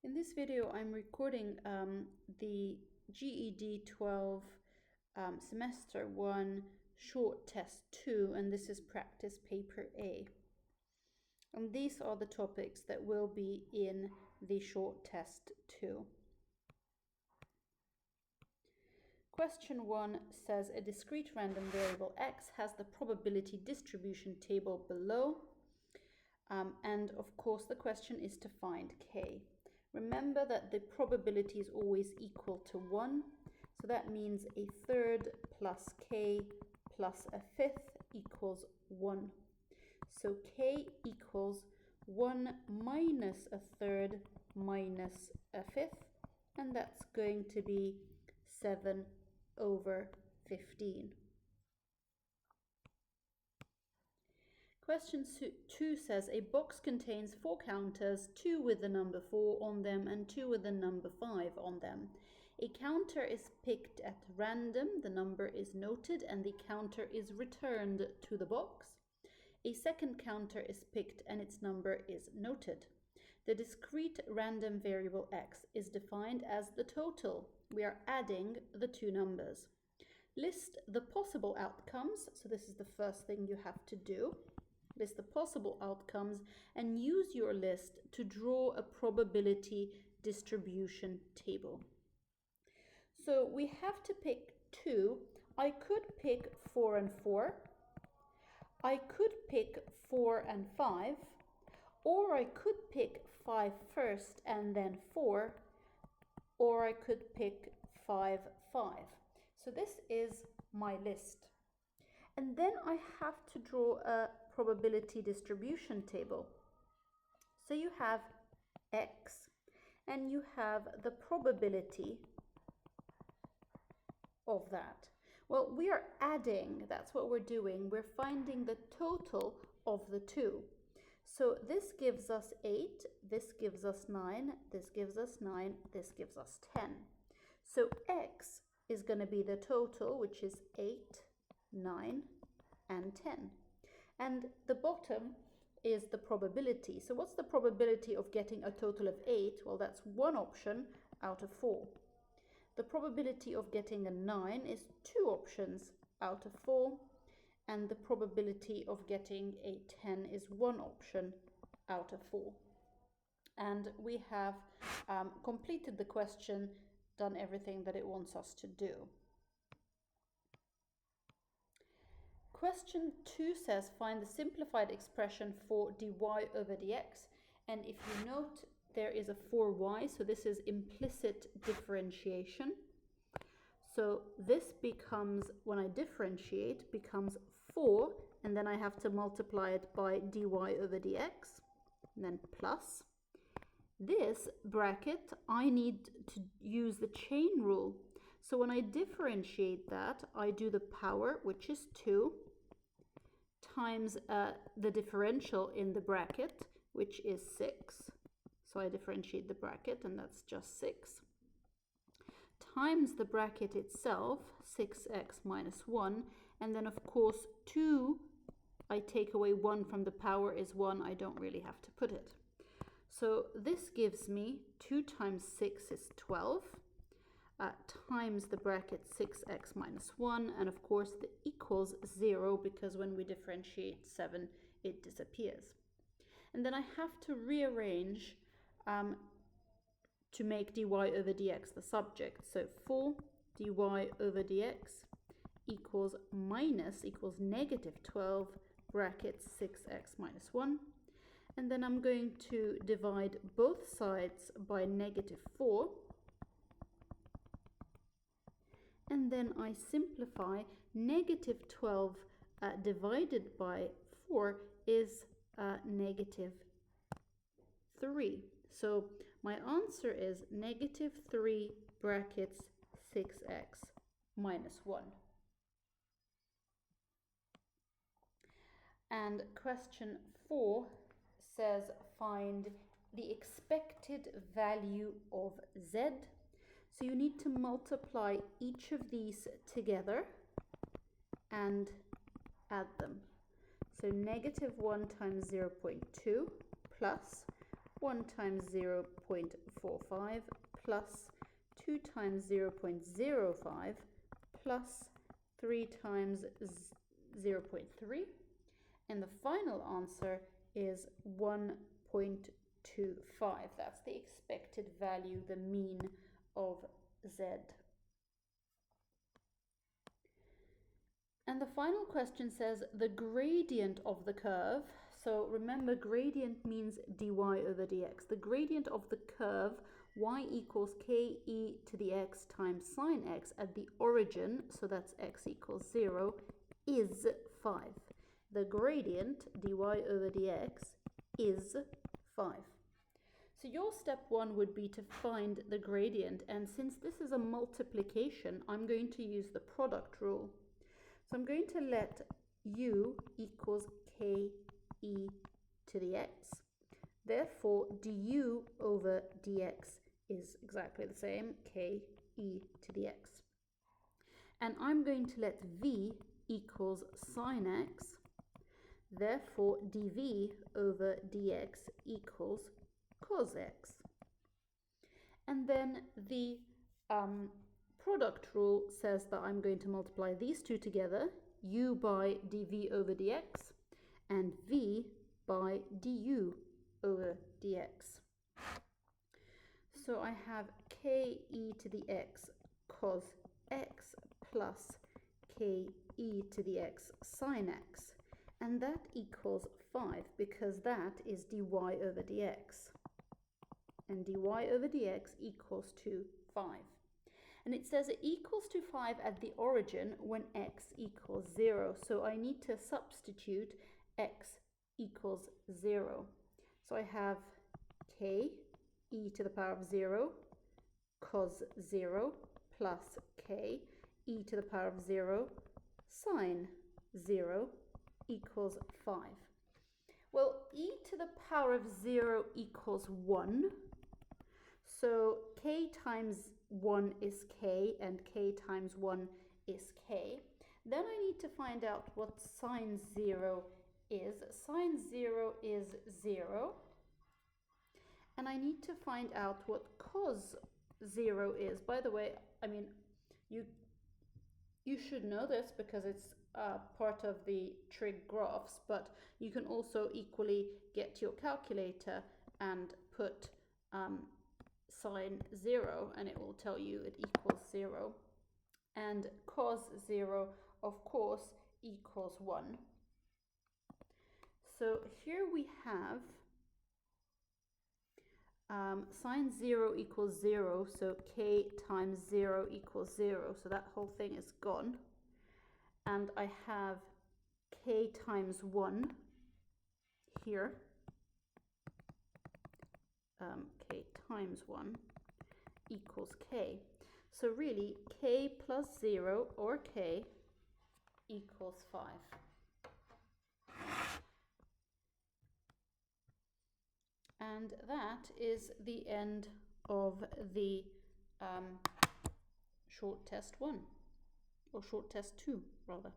In this video, I'm recording the GED 12 semester 1 short test 2, and this is practice paper A. And these are the topics that will be in the short test 2. Question 1 says a discrete random variable x has the probability distribution table below. And of course, the question is to find k. Remember that the probability is always equal to 1. So that means a third plus k plus a fifth equals 1. So k equals 1 minus a third minus a fifth. And that's going to be 7 over 15. Question 2 says a box contains 4 counters, 2 with the number 4 on them and 2 with the number 5 on them. A counter is picked at random, the number is noted, and the counter is returned to the box. A second counter is picked and its number is noted. The discrete random variable x is defined as the total. We are adding the two numbers. List the possible outcomes. So this is the first thing you have to do. List the possible outcomes and use your list to draw a probability distribution table. So we have to pick 2. I could pick 4 and 4. I could pick 4 and 5. Or I could pick 5 first and then 4. Or I could pick 5, 5. So this is my list. And then I have to draw a probability distribution table. So you have x and you have the probability of that. Well, we are adding, that's what we're doing. We're finding the total of the two. So this gives us 8, this gives us 9, this gives us 9, this gives us 10. So x is going to be the total, which is 8, 9, and 10. And the bottom is the probability. So what's the probability of getting a total of 8? Well, that's one option out of 4. The probability of getting a 9 is 2 options out of 4. And the probability of getting a 10 is 1 option out of 4. And we have completed the question, done everything that it wants us to do. Question 2 says find the simplified expression for dy over dx. And if you note, there is a 4y, so this is implicit differentiation. So this becomes, when I differentiate, becomes 4, and then I have to multiply it by dy over dx, and then plus. This bracket, I need to use the chain rule. So when I differentiate that, I do the power, which is 2, times the differential in the bracket, which is 6. So I differentiate the bracket, and that's just 6. Times the bracket itself, 6x minus 1, and then of course 2, I take away 1 from the power is 1, I don't really have to put it. So this gives me 2 times 6 is 12, times the bracket 6x minus 1, and of course the equals 0, because when we differentiate 7, it disappears. And then I have to rearrange to make dy over dx the subject. So 4 dy over dx equals negative 12 bracket 6x minus 1. And then I'm going to divide both sides by negative 4. And then I simplify. Negative 12 divided by 4 is negative 3. So my answer is negative 3 brackets 6x minus 1. And question 4 says find the expected value of z. So you need to multiply each of these together and add them. So negative 1 times 0.2 plus 1 times 0.45 plus 2 times 0.05 plus 3 times 0.3. And the final answer is 1.25. That's the expected value, the mean of Z. And the final question says the gradient of the curve. So remember, gradient means dy over dx. The gradient of the curve y equals ke to the x times sine x at the origin, so that's x equals 0, is 5. The gradient dy over dx is 5. So your step 1 would be to find the gradient, and since this is a multiplication, I'm going to use the product rule. So I'm going to let u equals ke to the x. Therefore, du over dx is exactly the same, ke to the x. And I'm going to let v equals sine x. Therefore, dv over dx equals cos x. And then the product rule says that I'm going to multiply these two together, u by dv over dx and v by du over dx. So I have ke to the x cos x plus ke to the x sine x, and that equals 5 because that is dy over dx, and dy over dx equals to 5. And it says it equals to 5 at the origin when x equals 0. So I need to substitute x equals 0. So I have ke to the power of 0 cos 0 plus ke to the power of 0 sine 0 equals 5. Well, to the power of 0 equals 1. So k times 1 is k and k times 1 is k. Then I need to find out what sine 0 is. Sine 0 is 0. And I need to find out what cos 0 is. By the way, I mean, you should know this because it's part of the trig graphs, but you can also equally get your calculator and put sine 0 and it will tell you it equals 0. And cos 0, of course, equals 1. So here we have sine 0 equals 0, so k times 0 equals 0, so that whole thing is gone. And I have k times 1 here, k times 1 equals k. So really, k plus 0, or k, equals 5. And that is the end of the short test 1, or short test 2 rather.